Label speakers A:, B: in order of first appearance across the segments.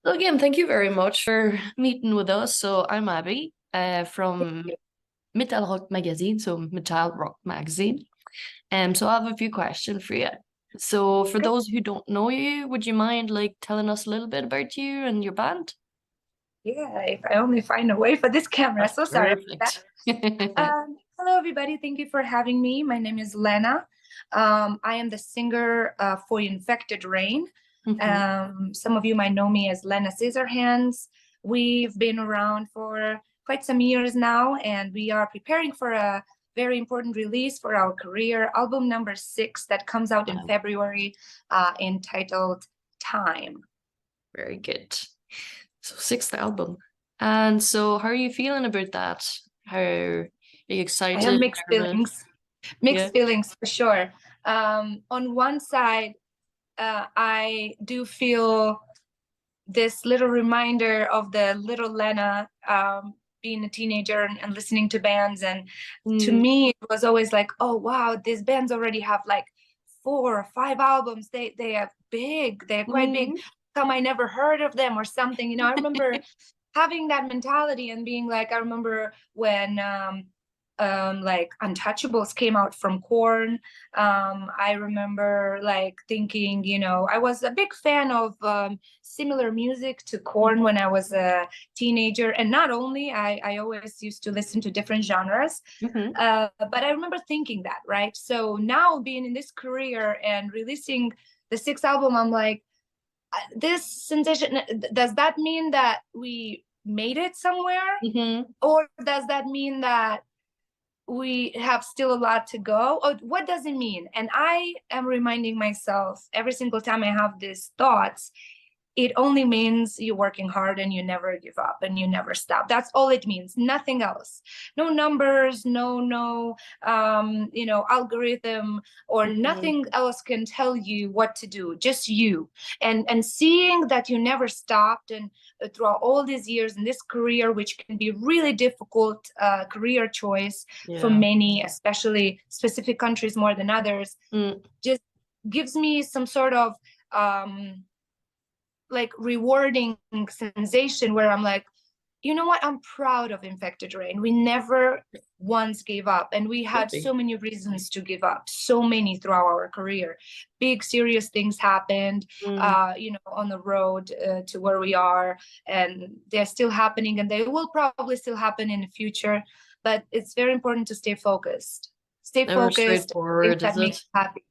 A: So again, thank you very much for meeting with us. So I'm Abby from Metal Rock Magazine, so Metal Rock Magazine. So I have a few questions for you. So for those who don't know you, would you mind like telling us a little bit about you and your band?
B: Yeah, if I only find a way for this camera.
A: That's
B: So sorry for that.
A: perfect.
B: Hello, everybody. Thank you for having me. My name is Lena. I am the singer for Infected Rain.
A: Mhm.
B: Some of you might know me as Lena Scissorhands. We've been around for quite some years now, and we are preparing for a very important release for our career, album number 6 that comes out in
A: Wow,
B: February, entitled Time.
A: very good. So sixth album. And so how are you feeling about that? How are you
B: I have
A: excited,
B: mixed
A: nervous?
B: feelings.
A: Yeah.
B: Mixed feelings for sure. On one side, I do feel this little reminder of the little Lena, being a teenager and listening to bands. And to
A: Mm.
B: me, it was always like, oh, wow, these bands already have like 4 or 5 albums. They are big. They're quite big.
A: Mm.
B: Come, I never heard of them or something. I remember having that mentality and being like, I remember when like Untouchables came out from Korn. I remember like thinking, I was a big fan of similar music to Korn when I was a teenager. And not only, I always used to listen to different genres.
A: Mhm.
B: But I remember thinking that, right? So now being in this career and releasing the 6th album, I'm like, this sensation, does that mean that we made it somewhere?
A: Mhm.
B: Or does that mean that we have still a lot to go? Or what does it mean? And I am reminding myself every single time I have these thoughts, it only means you're working hard and you never give up and you never stop. That's all it means, nothing else. No numbers, no algorithm or
A: Mhm.
B: nothing else can tell you what to do, just you. And seeing that you never stopped, and throughout all these years in this career, which can be really difficult career choice for
A: Yeah.
B: many, especially specific countries more than others,
A: Mm.
B: just gives me some sort of um like rewarding sensation where I'm like, you know what? I'm proud of Infected Rain. We never once gave up, and we
A: Should
B: had so
A: be.
B: many reasons to give up, so many throughout our career. Big serious things happened,
A: Mm.
B: on the road to where we are, and they're still happening, and they will probably still happen in the future. But it's very important to stay focused. Stay
A: Never
B: focused. Things
A: straightforward, is
B: that make
A: it?
B: you happy.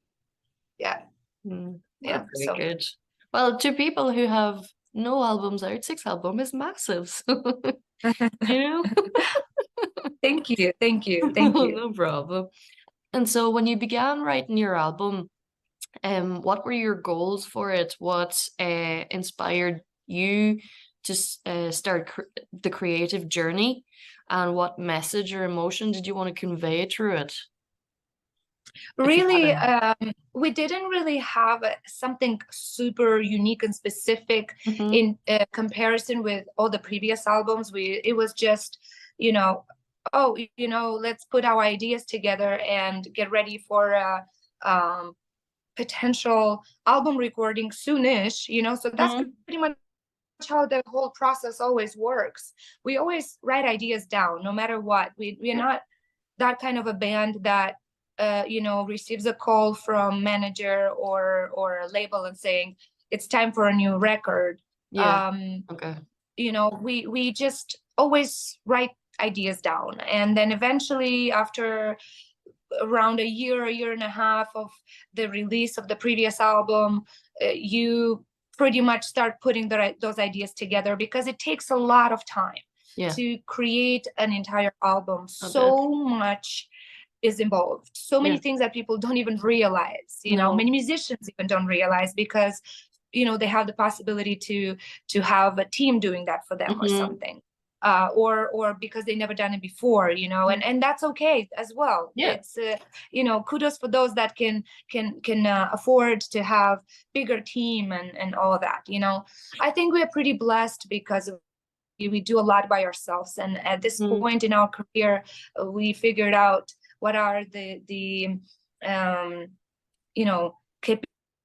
B: Yeah,
A: Mm.
B: yeah.
A: That's very
B: So
A: good. Well, to people who have no albums out, six album is massive. So, you know,
B: thank you, thank you, thank you.
A: no problem. And so when you began writing your album, what were your goals for it? What inspired you to start the creative journey? And what message or emotion did you want to convey through it, if you had
B: Really,
A: any?
B: we didn't really have something super unique and specific
A: Mm-hmm.
B: in comparison with all the previous albums. It was just, you know, oh, let's put our ideas together and get ready for a potential album recording soonish. So that's
A: Mm-hmm.
B: pretty much how the whole process always works. We always write ideas down, no matter what. We're not that kind of a band that receives a call from manager or a label and saying it's time for a new record.
A: Yeah.
B: um
A: Okay.
B: we just always write ideas down, and then eventually, after around a year and a half of the release of the previous album, you pretty much start putting those ideas together, because it takes a lot of time
A: Yeah.
B: to create an entire album.
A: I bet.
B: So much is involved, so many
A: Yeah.
B: things that people don't even realize,
A: No.
B: many musicians even don't realize, because they have the possibility to have a team doing that for them or
A: Mm-hmm.
B: something, or because they never done it before, and that's okay as well.
A: Yeah.
B: It's kudos for those that can afford to have bigger team and all of that. I think we're pretty blessed, because we do a lot by ourselves, and at this
A: Mm.
B: point in our career, we figured out what are the um you know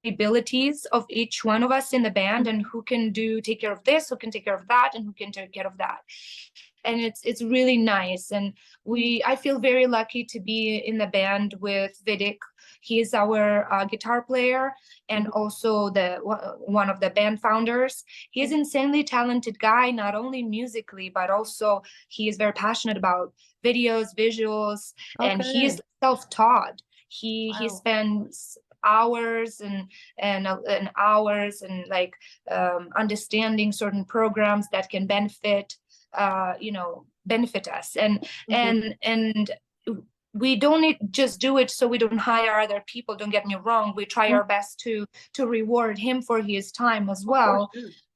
B: abilities of each one of us in the band, and who can take care of this, who can take care of that, and who can take care of that. And it's really nice. And I feel very lucky to be in the band with Vidic. He is our guitar player and also one of the band founders. He is an insanely talented guy, not only musically, but also he is very passionate about videos, visuals, and he is self-taught. He spends hours and hours and like understanding certain programs that can benefit benefit us, and we don't just do it so we don't hire other people. Don't get me wrong, we try our best to reward him for his time as well.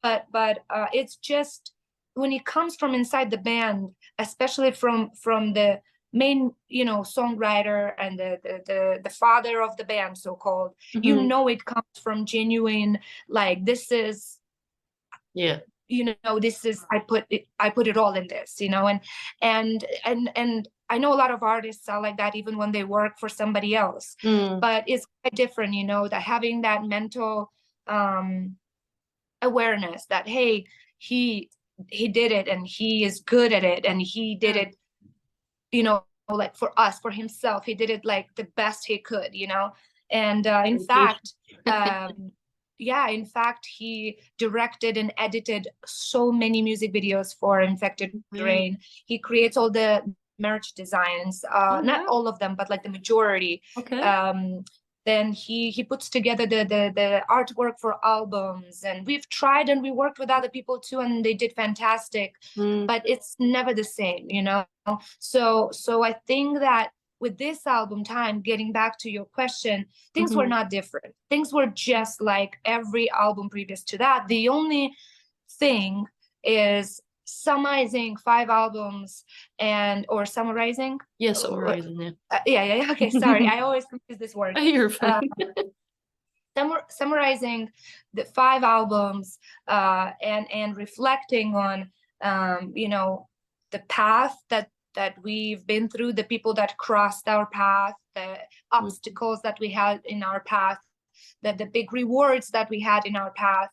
B: But it's just when it comes from inside the band, especially from the main songwriter and the father of the band, so-called, it comes from genuine, like, this is this is I put it all in this, and I know a lot of artists are like that even when they work for somebody else. But it's quite different, that having that mental awareness that, hey, he did it and he is good at it, and he did it, like for us, for himself, he did it like the best he could, and in fact in fact, he directed and edited so many music videos for Infected Rain. He creates all the merch designs, not all of them, but like the majority. Then he puts together the artwork for albums, and we've tried and we worked with other people too, and they did fantastic. But it's never the same, So I think that with this album, Time, getting back to your question, things were not different. Things were just like every album previous to that. The only thing is summarizing 5 albums or summarizing.
A: Summarizing,
B: okay, sorry. I always confuse this word.
A: You're fine.
B: Summarizing the 5 albums and reflecting on the path that we've been through, the people that crossed our path, the obstacles that we had in our path, the big rewards that we had in our path,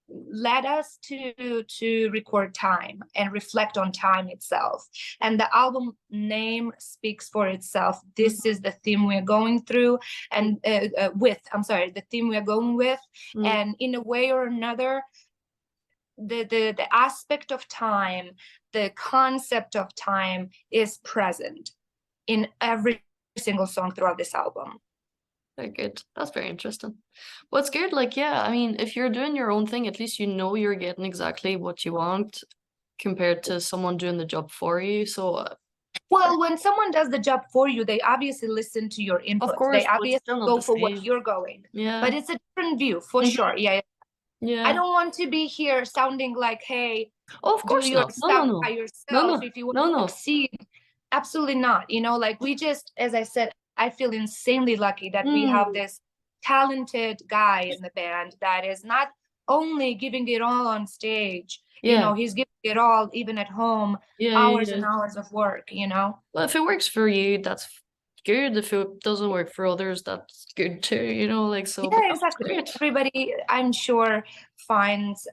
B: led us to record Time and reflect on time itself. And the album name speaks for itself. This is the theme we're going through, and the theme we're going with. And in a way or another, the aspect of time, the concept of time is present in every single song throughout this album.
A: Very good. That's very interesting. Well, it's good. Like, I mean, if you're doing your own thing, at least you're getting exactly what you want compared to someone doing the job for you. So
B: well, when someone does the job for you, they obviously listen to your input.
A: Of course,
B: they obviously go for what you're going. But it's a different view for sure. I don't want to be here sounding like, hey,
A: of course,
B: do your stuff by yourself if you want to succeed. Absolutely not. Like, we just, as I said, I feel insanely lucky that we have this talented guy in the band that is not only giving it all on stage, he's giving it all even at home, hours and hours of work, Well,
A: if it works for you, that's good. If it doesn't work for others, that's good too, like, so.
B: Yeah, exactly. Everybody, I'm sure, finds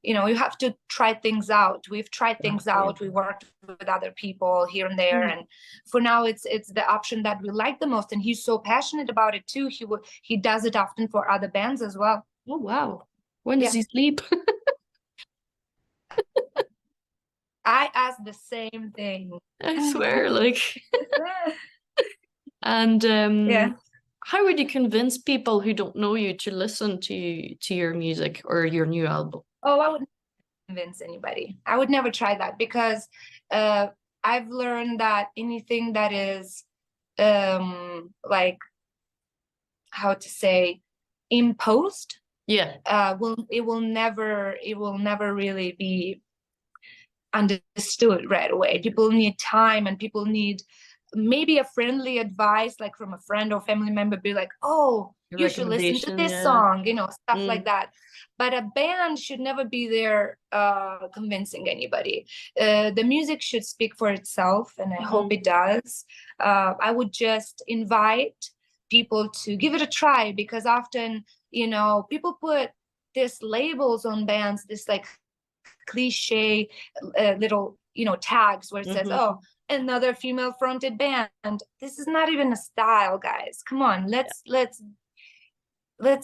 B: you have to try things out. We've tried things out. We worked with other people here and there, and for now it's the option that we like the most, and he's so passionate about it too. He does it often for other bands as well.
A: Oh wow. When does he sleep?
B: I asked the same thing.
A: I swear, like. And how would you convince people who don't know you to listen to your music or your new album?
B: Oh, I wouldn't convince anybody. I would never try that, because I've learned that anything that is like, how to say, imposed, it will never really be understood right away. People need time, and people need maybe a friendly advice, like from a friend or family member, be like, oh, you should listen to this song, stuff like that. But a band should never be there convincing anybody. The music should speak for itself, and I hope it does. I would just invite people to give it a try, because often, you know, people put this labels on bands, this like cliche little, you know, tags where it says, oh, another female fronted band. This is not even a style, guys. Come on, let's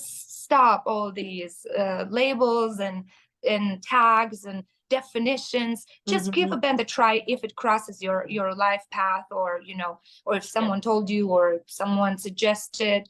B: stop all these labels and tags and definitions. Just give a band a try if it crosses your life path, or, you know, or if someone told you, or if someone suggested,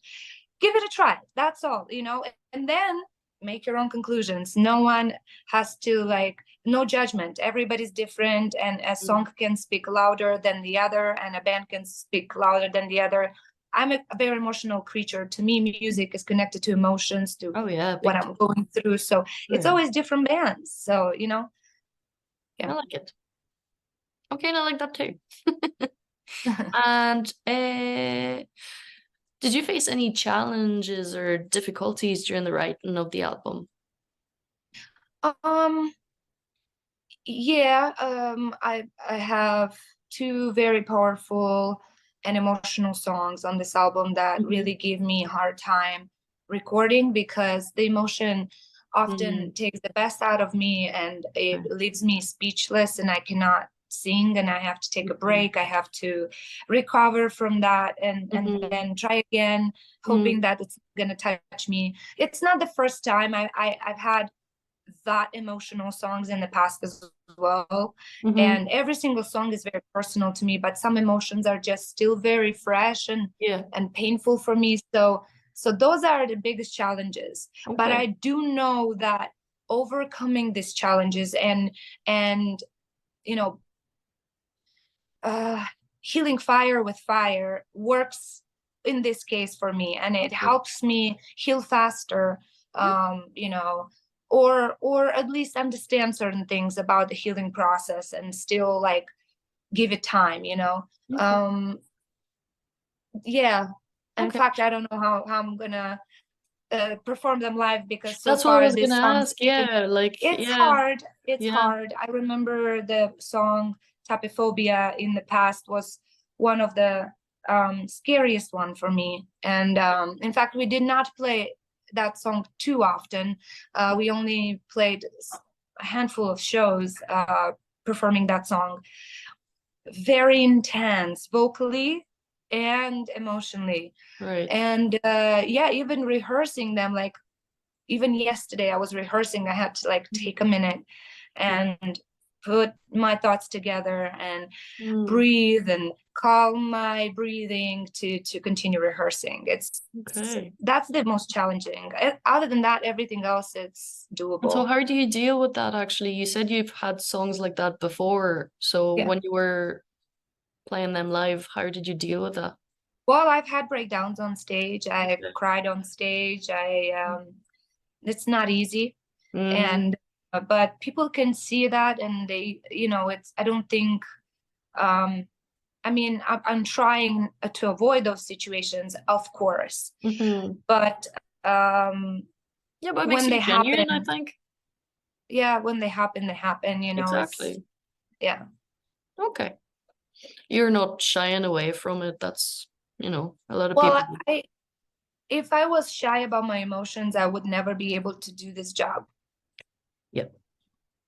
B: give it a try. That's all, you know, and then make your own conclusions. No one has to, like, no judgment. Everybody's different, and a song can speak louder than the other, and a band can speak louder than the other. I'm a very emotional creature. To me, music is connected to emotions, to what I'm going through. So it's always different bands. So, you know,
A: I like it. Okay, and I like that too. And did you face any challenges or difficulties during the writing of the album?
B: Yeah, I have two very powerful and emotional songs on this album that really give me a hard time recording, because the emotion often takes the best out of me, and it leaves me speechless, and I cannot sing, and I have to take a break. I have to recover from that, and then try again, hoping that it's gonna touch me. It's not the first time. I've had that emotional songs in the past as well, and every single song is very personal to me, but some emotions are just still very fresh and painful for me. So those are the biggest challenges. But I do know that overcoming these challenges and you know, healing fire with fire works in this case for me, and it helps me heal faster, you know, or at least understand certain things about the healing process, and still, like, give it time, you know. Yeah. In fact, I don't know how I'm gonna perform them live, because so
A: that's
B: far
A: what I was
B: this
A: gonna ask. Yeah, like
B: it's hard. It's hard. I remember the song Tapiphobia in the past was one of the scariest one for me, and in fact, we did not play that song too often. We only played a handful of shows performing that song. Very intense vocally and emotionally, and yeah, even rehearsing them, like even yesterday I was rehearsing, I had to, like, take a minute and put my thoughts together and breathe and calm my breathing to continue rehearsing. That's the most challenging. Other than that, everything else, it's doable.
A: So how do you deal with that? Actually, you said you've had songs like that before, so when you were playing them live, how did you deal with that?
B: Well, I've had breakdowns on stage. I've cried on stage. It's not easy, and but people can see that, and they, you know, I don't think, I mean, I'm trying to avoid those situations, of course, but
A: yeah, but it makes you genuine, I think.
B: Yeah, when they happen, you know.
A: Exactly.
B: Yeah.
A: Okay. You're not shying away from it. That's, you know, a lot of people.
B: If I was shy about my emotions, I would never be able to do this job.
A: Yep.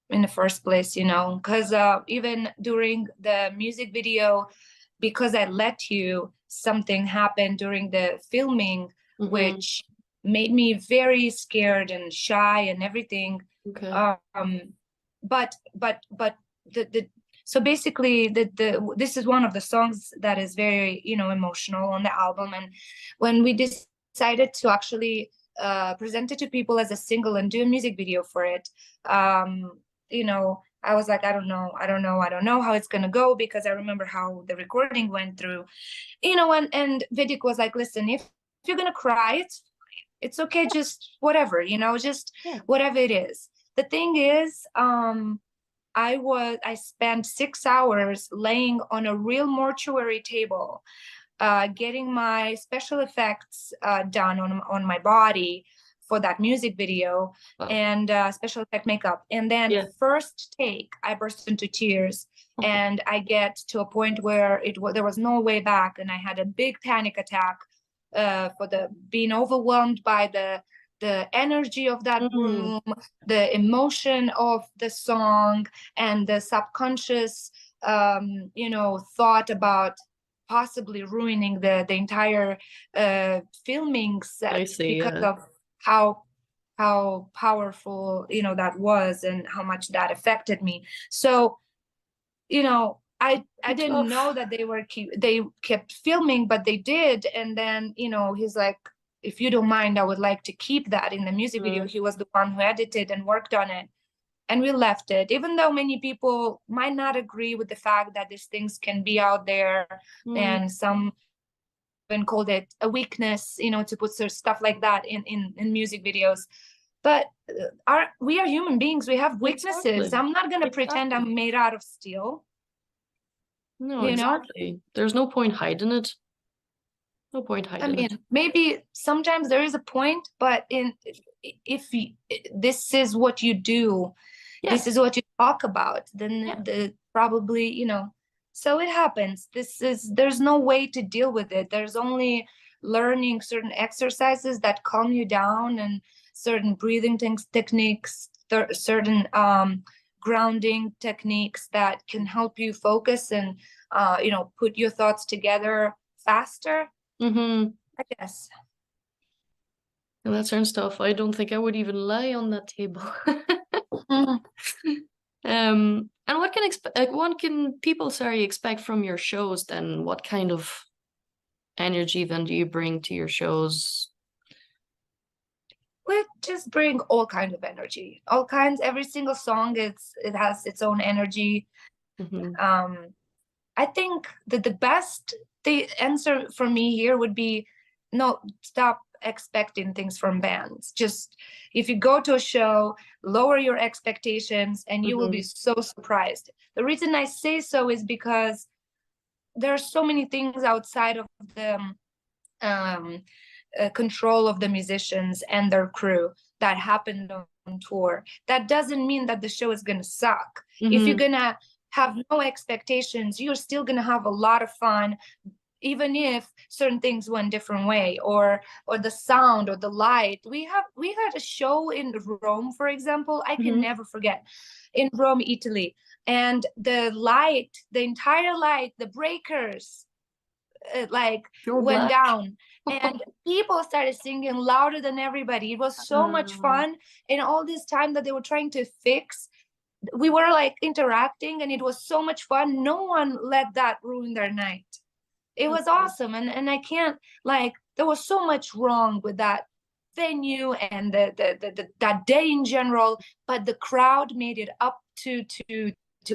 B: In the first place, you know, because even during the music video, because I let you, something happened during the filming, which made me very scared and shy and everything. But so basically this is one of the songs that is very, you know, emotional on the album. And when we decided to actually present it to people as a single and do a music video for it, you know, I was like, I don't know how it's gonna go, because I remember how the recording went through, you know. And Vidic was like, listen, if you're gonna cry, it's okay, just whatever, you know, just whatever it is. The thing is, I spent 6 hours laying on a real mortuary table, getting my special effects done on my body for that music video, and special effect makeup. And then first take, I burst into tears, and I get to a point where there was no way back, and I had a big panic attack, for the being overwhelmed by the energy of that room, the emotion of the song, and the subconscious thought about possibly ruining the entire filming set because of how powerful that was, and how much that affected me. So I didn't know that they kept filming, but they did. And then he's like, if you don't mind, I would like to keep that in the music video. He was the one who edited and worked on it, and we left it, even though many people might not agree with the fact that these things can be out there, and some even called it a weakness, to put stuff like that in music videos. But we are human beings. We have weaknesses.
A: Exactly.
B: I'm not going to pretend I'm made out of steel.
A: No, exactly. There's no point hiding it. No point hiding it.
B: Maybe sometimes there is a point, but if this is what you do, this is what you talk about, then probably, so it happens. There's no way to deal with it. There's only learning certain exercises that calm you down, and certain breathing techniques, certain grounding techniques that can help you focus and put your thoughts together faster. I guess.
A: And that certain stuff, I don't think I would even lie on that table. And what can people expect from your shows then? What kind of energy then do you bring to your shows?
B: We just bring all kinds of energy, all kinds. Every single song, it has its own energy. I think that the answer for me here would be, no, stop expecting things from bands. Just, if you go to a show, lower your expectations, and you will be so surprised. The reason I say so is because there are so many things outside of the control of the musicians and their crew that happened on tour. That doesn't mean that the show is going to suck. If you're going to have no expectations, you're still going to have a lot of fun, even if certain things went different way, or the sound or the light. We had a show in Rome, for example. I can never forget, in Rome, Italy, and the entire light, the breakers went down, and people started singing louder than everybody. It was so much fun. And all this time that they were trying to fix, we were interacting, and it was so much fun. No one let that ruin their night. It was awesome. And I can't, there was so much wrong with that venue and that day in general, but the crowd made it up to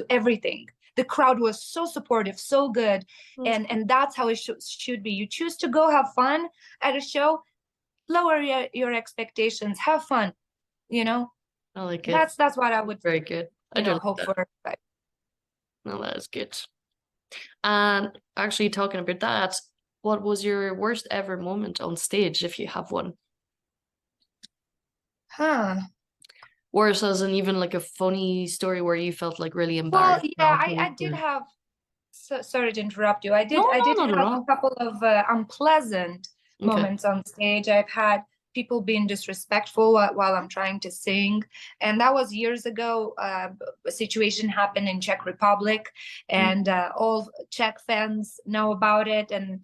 B: everything. The crowd was so supportive, so good. And that's how it should be. You choose to go have fun at a show, lower your expectations, have fun, I like it. That's what I would
A: very good. I don't
B: hope for.
A: No, that is good. And actually, talking about that, what was your worst ever moment on stage, if you have one? Worse as in even a funny story where you felt really embarrassed.
B: Well, yeah, I did have, sorry to interrupt you. I did have a couple of unpleasant moments on stage. I've had people being disrespectful while I'm trying to sing. And that was years ago. A situation happened in Czech Republic, and all Czech fans know about it. And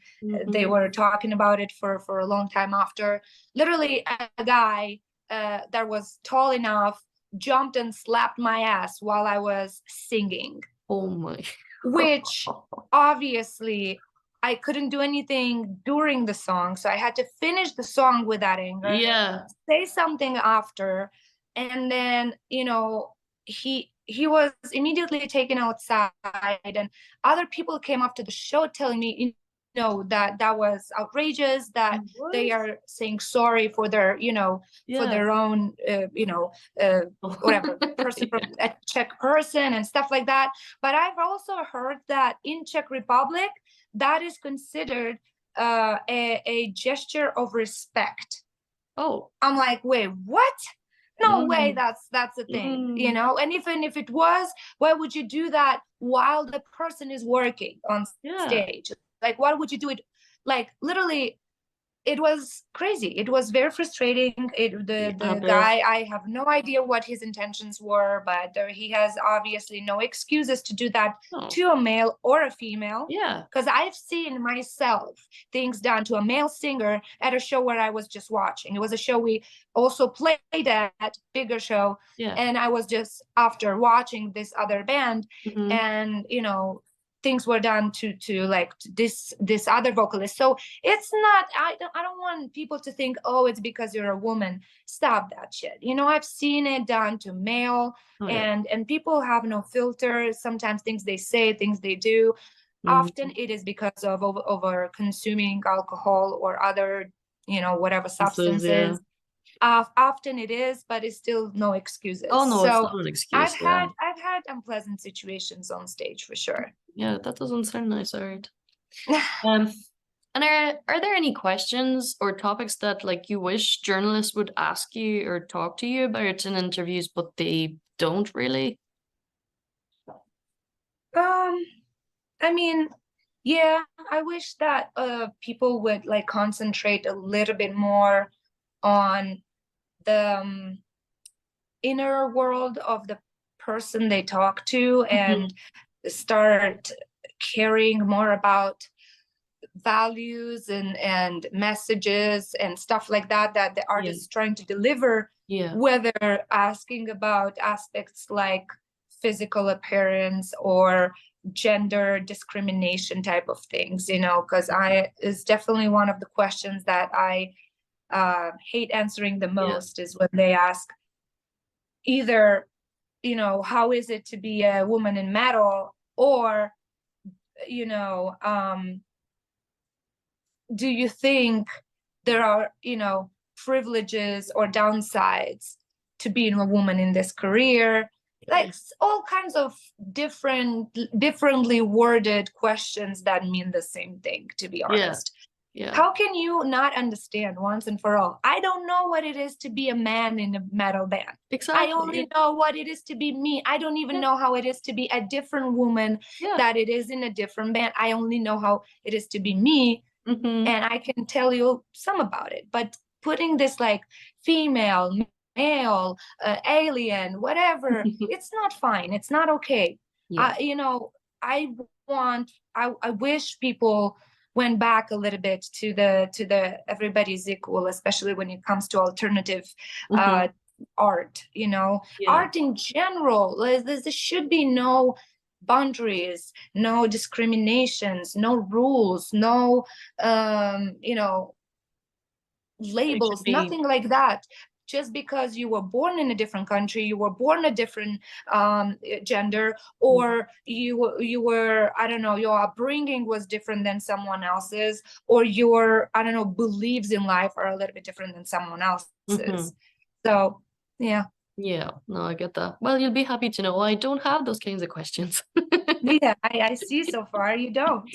B: they were talking about it for a long time after. Literally, a guy that was tall enough jumped and slapped my ass while I was singing.
A: Oh my.
B: Which obviously I couldn't do anything during the song, so I had to finish the song with that anger.
A: Yeah.
B: Say something after, and then he was immediately taken outside, and other people came up to the show telling me, that was outrageous, that they are saying sorry for their, for their own, whatever, person, a Czech person and stuff like that. But I've also heard that in Czech Republic, that is considered a gesture of respect.
A: Oh.
B: I'm like, wait, what? No way, that's a thing, And even if it was, why would you do that while the person is working on stage? Why would you do it? Literally, it was crazy. It was very frustrating. The guy, I have no idea what his intentions were, but he has obviously no excuses to do that to a male or a female.
A: Yeah.
B: Because I've seen myself things done to a male singer at a show where I was just watching. It was a show we also played at, bigger show.
A: Yeah.
B: And I was just after watching this other band, and you know, things were done to this other vocalist. So it's not, I don't want people to think, oh, it's because you're a woman. Stop that shit. You know, I've seen it done to male, and people have no filter. Sometimes things they say, things they do. Often it is because of over consuming alcohol or other, you know, whatever substances. Often it is, but it's still no excuses.
A: Oh no,
B: so
A: it's not an excuse.
B: I've had unpleasant situations on stage for sure.
A: Yeah, that doesn't sound nice, alright. And are there any questions or topics that like you wish journalists would ask you or talk to you about in interviews, but they don't really?
B: I mean, yeah, I wish that people would like concentrate a little bit more on the inner world of the person they talk to, and start caring more about values and messages and stuff like that the artist is trying to deliver, whether asking about aspects like physical appearance or gender discrimination type of things, you know, because is definitely one of the questions that I hate answering the most, is when they ask either, you know, how is it to be a woman in metal, or, you know, do you think there are, you know, privileges or downsides to being a woman in this career? Like all kinds of differently worded questions that mean the same thing, to be honest. How can you not understand once and for all? I don't know what it is to be a man in a metal band. I only know what it is to be me. I don't even know how it is to be a different woman that it is in a different band. I only know how it is to be me. And I can tell you some about it. But putting this like female, male, alien, whatever, it's not fine. It's not okay. You know, I wish people went back a little bit to the everybody's equal, especially when it comes to alternative art, you know. Art in general, there should be no boundaries, no discriminations, no rules, no you know, labels, nothing like that. Just because you were born in a different country, you were born a different gender, or you were, I don't know, your upbringing was different than someone else's, or your, I don't know, beliefs in life are a little bit different than someone else's. So yeah.
A: Yeah, no, I get that. Well, you'll be happy to know I don't have those kinds of questions.
B: Yeah, I see so far you don't.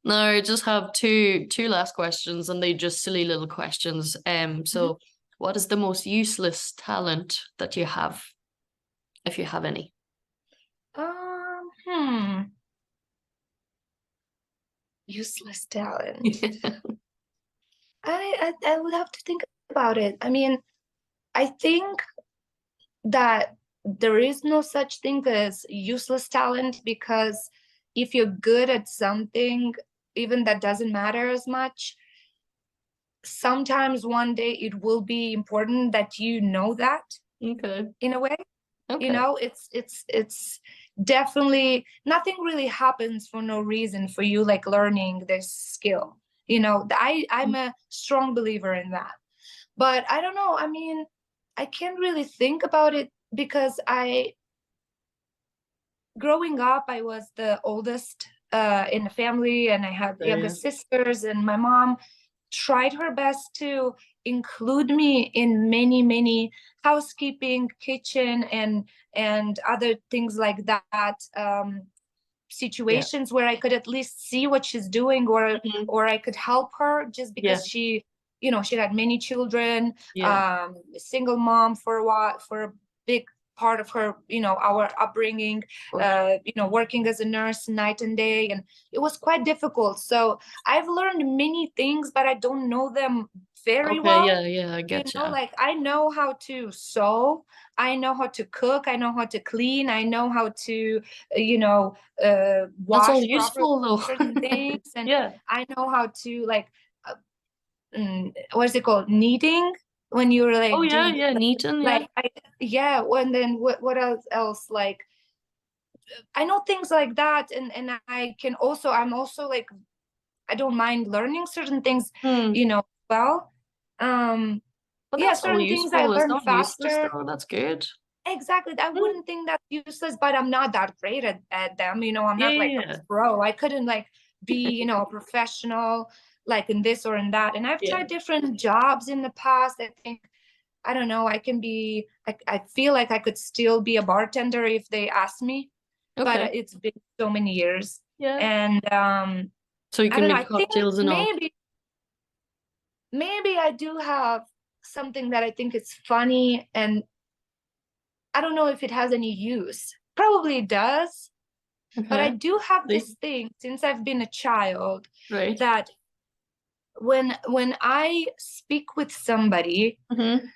A: No, I just have two last questions, and they just silly little questions. So what is the most useless talent that you have, if you have any?
B: Useless talent. I would have to think about it. I mean, I think that there is no such thing as useless talent, because if you're good at something, even that doesn't matter as much, sometimes one day it will be important that you know that. In a way. You know, it's definitely, nothing really happens for no reason for you, like learning this skill, you know. I'm a strong believer in that. But I don't know, I mean, I can't really think about it, because growing up, I was the oldest in the family, and I had younger sisters, and my mom tried her best to include me in many housekeeping, kitchen, and other things like that, situations where I could at least see what she's doing, or I could help her, just because she, you know, she had many children, single mom for a while, for a big part of her, our upbringing, working as a nurse night and day, and it was quite difficult. So I've learned many things, but I don't know them very
A: Okay,
B: well.
A: yeah, I get you.
B: Like I know how to sew, I know how to cook, I know how to clean, I know how to,
A: That's all
B: wash properly
A: useful though.
B: certain things, and
A: Yeah.
B: I know how to like, what's it called, kneading, when you're like
A: Oh yeah,
B: doing
A: yeah, Neaton, yeah.
B: like and then what else like I know things like that, and I'm also like, I don't mind learning certain things, well.
A: But
B: Yeah,
A: that's all
B: certain things I
A: useful. It's
B: learn
A: not useless
B: faster.
A: though. That's good.
B: Exactly. I
A: Mm.
B: wouldn't think that's useless, but I'm not that great at them. I'm
A: Yeah,
B: not like
A: yeah,
B: a pro. I couldn't like be, a professional like in this or in that. And I've
A: yeah.
B: tried different jobs in the past. I think, I don't know, I feel like I could still be a bartender if they asked me, but
A: Okay.
B: it's been so many years.
A: Yeah.
B: And
A: So you
B: I
A: can
B: don't know, I
A: make
B: think
A: cocktails and all.
B: maybe I do have something that I think is funny, and I don't know if it has any use. Probably it does, but I
A: Okay.
B: do have
A: See?
B: this thing since I've been a child,
A: Right.
B: that when I speak with somebody
A: Mm-hmm.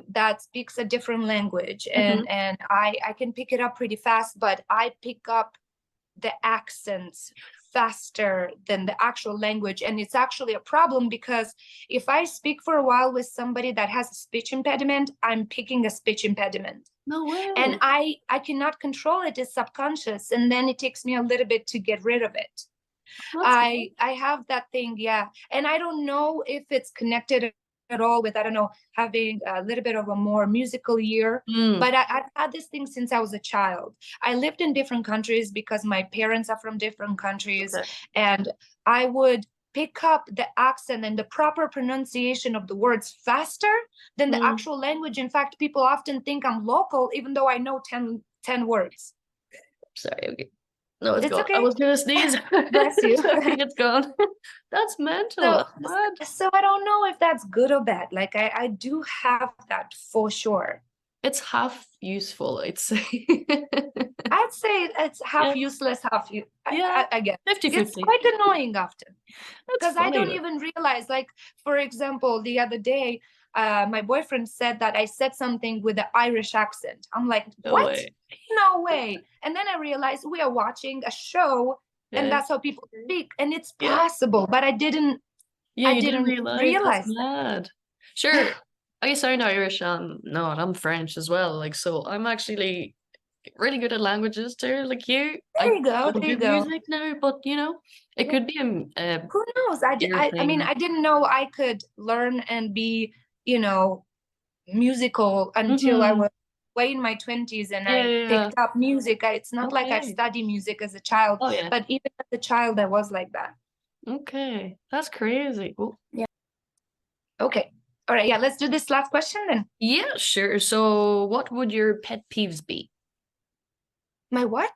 B: that speaks a different language,
A: Mm-hmm.
B: and I can pick it up pretty fast, but I pick up the accents faster than the actual language, and it's actually a problem, because if I speak for a while with somebody that has a speech impediment, I'm picking a speech impediment,
A: No
B: and
A: way.
B: I cannot control it. It's subconscious, and then it takes me a little bit to get rid of it.
A: That's good.
B: I have that thing, yeah, and I don't know if it's connected at all with, I don't know, having a little bit of a more musical ear,
A: Mm.
B: but I've had this thing since I was a child. I lived in different countries because my parents are from different countries,
A: Okay.
B: and I would pick up the accent and the proper pronunciation of the words faster than the
A: Mm.
B: actual language. In fact, people often think I'm local, even though I know 10 words.
A: Sorry. Okay. No, it's
B: It's
A: gone. I
B: okay.
A: was gonna sneeze.
B: Bless you.
A: I think it's gone. That's mental.
B: So,
A: That's mad.
B: so I don't know if that's good or bad. Like I do have that for sure.
A: It's half useful, I'd say.
B: I'd say it's half
A: Yeah.
B: useless, half you.
A: Yeah.
B: I guess it's
A: 50-50.
B: quite annoying often,
A: That's
B: because I
A: funny
B: don't
A: though.
B: even realize. Like, for example, the other day, my boyfriend said that I said something with an Irish accent. I'm like,
A: No
B: what?
A: way.
B: No way. And then I realized we are watching a show, and
A: Yeah.
B: that's how people speak, and it's
A: Yeah.
B: possible. But I didn't.
A: Yeah,
B: I
A: you didn't
B: didn't
A: realize. That's
B: realize that.
A: mad. Sure. I sound Irish. No, and I'm French as well. Like, so I'm actually really good at languages too. Like you,
B: There
A: I
B: you go.
A: don't
B: There you
A: do
B: go.
A: music now, but it
B: Yeah.
A: could be a
B: Who knows?
A: ear
B: I mean,
A: thing.
B: I didn't know I could learn and be, musical until I
A: Mm-hmm.
B: was way in my 20s, and
A: Yeah,
B: I
A: yeah, yeah.
B: picked up music. It's not like I've
A: Okay.
B: studied music as a child,
A: Oh yeah.
B: but even as a child, I was like that.
A: Okay. That's crazy. Well,
B: Yeah. Okay. All right. Yeah. Let's do this last question then.
A: yeah, sure. So what would your pet peeves be?
B: My what?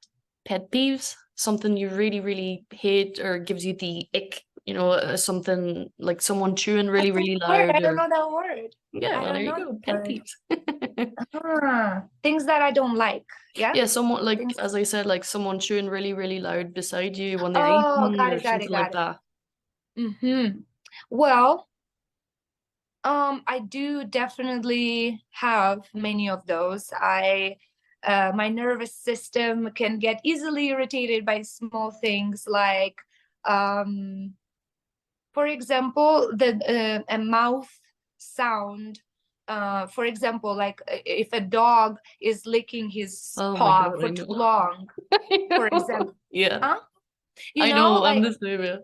A: Pet peeves? Something you really, really hate or gives you the ick, something like someone chewing
B: That's
A: really,
B: a
A: really
B: word. I
A: loud
B: don't
A: or
B: know that word.
A: yeah,
B: I
A: well
B: don't
A: there you
B: know
A: go.
B: that
A: Pet
B: word.
A: peeves.
B: Things that I don't like. Yeah.
A: Yeah, someone like
B: Things.
A: as I said, like someone chewing really, really loud beside you when they're
B: Oh,
A: eating
B: got
A: or
B: it. Got it.
A: something like
B: Got it.
A: that.
B: Well, I do definitely have many of those. My nervous system can get easily irritated by small things, like, for example, a mouth sound. For example, like if a dog is licking his
A: Oh my
B: paw
A: God, I
B: for too
A: know.
B: long,
A: I
B: for
A: know.
B: example,
A: Yeah,
B: huh?
A: I know. I'm
B: Like
A: the same. Yeah.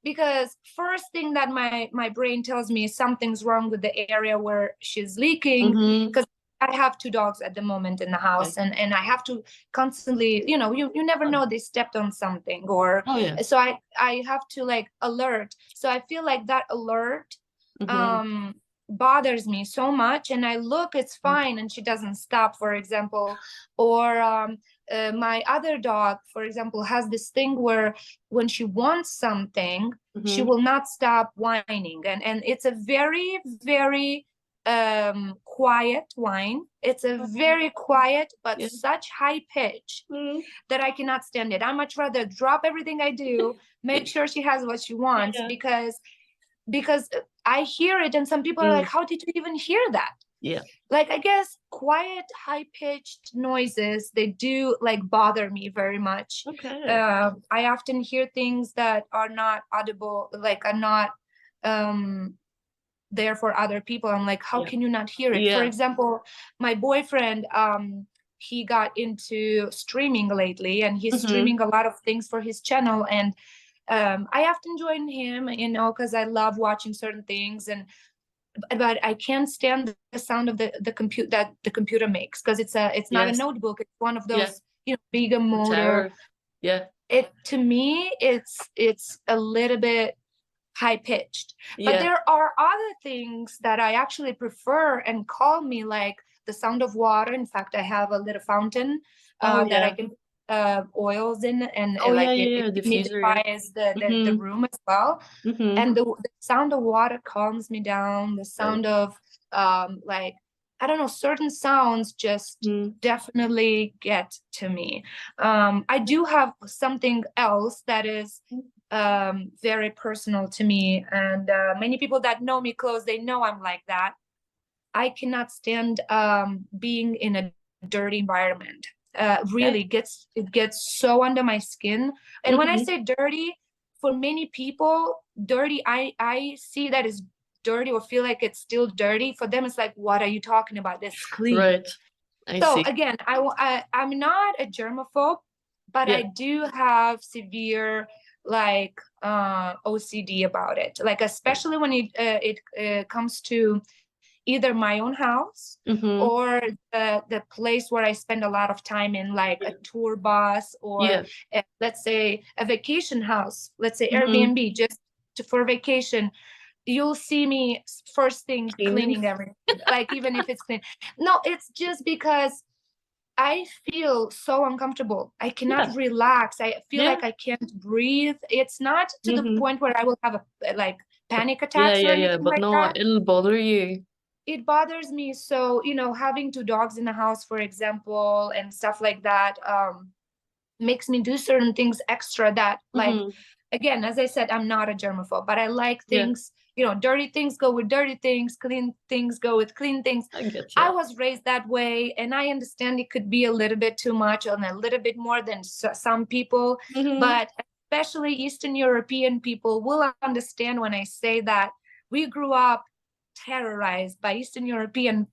B: because first thing that my brain tells me is something's wrong with the area where she's leaking,
A: Mm-hmm.
B: because I have two dogs at the moment in the
A: Okay.
B: house, and I have to constantly, you never know, they stepped on something, or
A: Oh yeah.
B: so I have to like alert. So I feel like that alert
A: Mm-hmm.
B: um bothers me so much, and I look, it's fine, and she doesn't stop, for example. Or my other dog, for example, has this thing where when she wants something, she
A: Mm-hmm.
B: will not stop whining, and it's a very, very quiet whine. It's a very quiet but
A: Yeah.
B: such high pitch that I cannot stand it. I much rather drop everything I do, make sure she has what she wants,
A: Yeah.
B: because I hear it and some people are like, how did you even hear that?
A: Yeah.
B: Like, I guess quiet, high-pitched noises, they do like bother me very much.
A: Okay.
B: I often hear things that are not audible, like are not there for other people. I'm like, how can you not hear it? For example, my boyfriend, he got into streaming lately, and he's streaming a lot of things for his channel, and I often join him, you know, because I love watching certain things, but I can't stand the sound of the compute that the computer makes, because it's not a notebook, it's one of those you know, bigger motor. It, to me, it's a little bit high pitched, but there are other things that I actually prefer and calm me, like the sound of water. In fact, I have a little fountain that I can oils in, and it humidifies the room as well. And the sound of water calms me down. The sound of like, I don't know, certain sounds just definitely get to me. I do have something else that is very personal to me, and many people that know me close, they know I'm like that. I cannot stand being in a dirty environment. Really it gets so under my skin. And when I say dirty, for many people, dirty, I see that as dirty or feel like it's still dirty. For them, it's like, what are you talking about? That's clean.
A: Right.
B: So again, I'm not a germaphobe, but I do have severe like OCD about it. Like, especially when it comes to either my own house or the place where I spend a lot of time in, like a tour bus, or let's say a vacation house, let's say Airbnb, just for vacation. You'll see me first thing cleaning everything, like even if it's clean. No, it's just because I feel so uncomfortable. I cannot relax. I feel like I can't breathe. It's not to the point where I will have a like panic attacks or anything
A: but
B: like
A: no,
B: that.
A: it'll bother you.
B: It bothers me. So, you know, having two dogs in the house, for example, and stuff like that, makes me do certain things extra that, like, again, as I said, I'm not a germaphobe, but I like things, you know, dirty things go with dirty things, clean things go with clean things. I was raised that way, and I understand it could be a little bit too much and a little bit more than some people, but especially Eastern European people will understand when I say that we grew up terrorized by Eastern European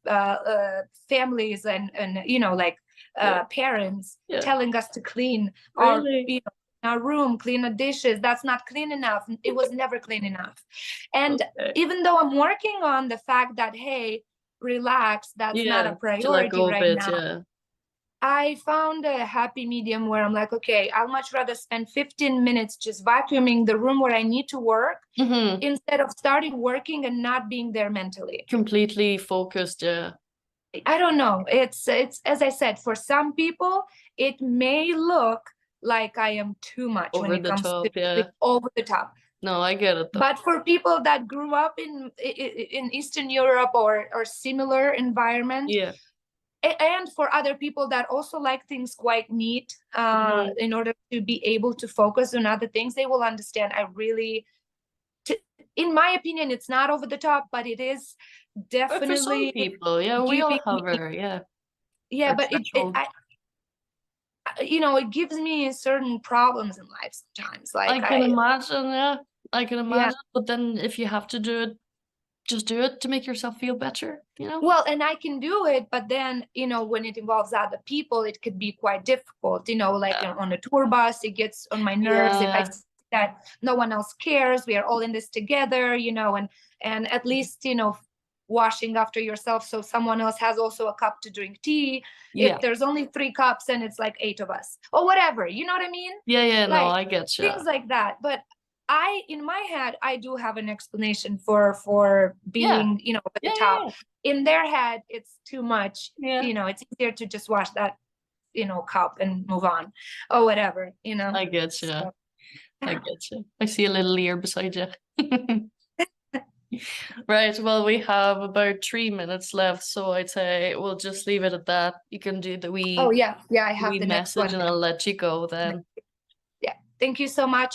B: families and you know, like parents telling us to clean our, you know, our room, clean the dishes. That's not clean enough. It was never clean enough. And even though I'm working on the fact that, hey, relax, that's not a priority right now, I found a happy medium where I'm like, okay, I'll much rather spend 15 minutes just vacuuming the room where I need to work instead of starting working and not being there mentally.
A: Completely focused,
B: I don't know. It's as I said, for some people, it may look like I am too much
A: over
B: when it comes to over the top.
A: No, I get it though.
B: But for people that grew up in Eastern Europe or similar environment, and for other people that also like things quite neat, in order to be able to focus on other things, they will understand. I really, in my opinion, it's not over the top, but it is definitely,
A: but for some people, we all have our
B: but you know, it gives me certain problems in life sometimes. Like,
A: I can imagine, I can imagine. But then if you have to do it, just do it to make yourself feel better, you know?
B: Well, and I can do it, but then, you know, when it involves other people, it could be quite difficult, you know, like on a tour bus, it gets on my nerves if I see that no one else cares, we are all in this together, you know, and at least, you know, washing after yourself so someone else has also a cup to drink tea. If there's only 3 cups and it's like 8 of us or whatever, you know what I mean?
A: Like, no, I get you.
B: Things like that. But in my head, I do have an explanation for being, you know, at the top. In their head, it's too much. You know, it's easier to just wash that, you know, cup and move on or whatever, you know.
A: I get you. I get you. I see a little ear beside you. Right, well, we have about 3 minutes left, so I'd say we'll just leave it at that. You can do the
B: Oh
A: wee
B: yeah, I have
A: wee
B: the next
A: message
B: one.
A: and I'll let you go then.
B: Yeah, thank you so much.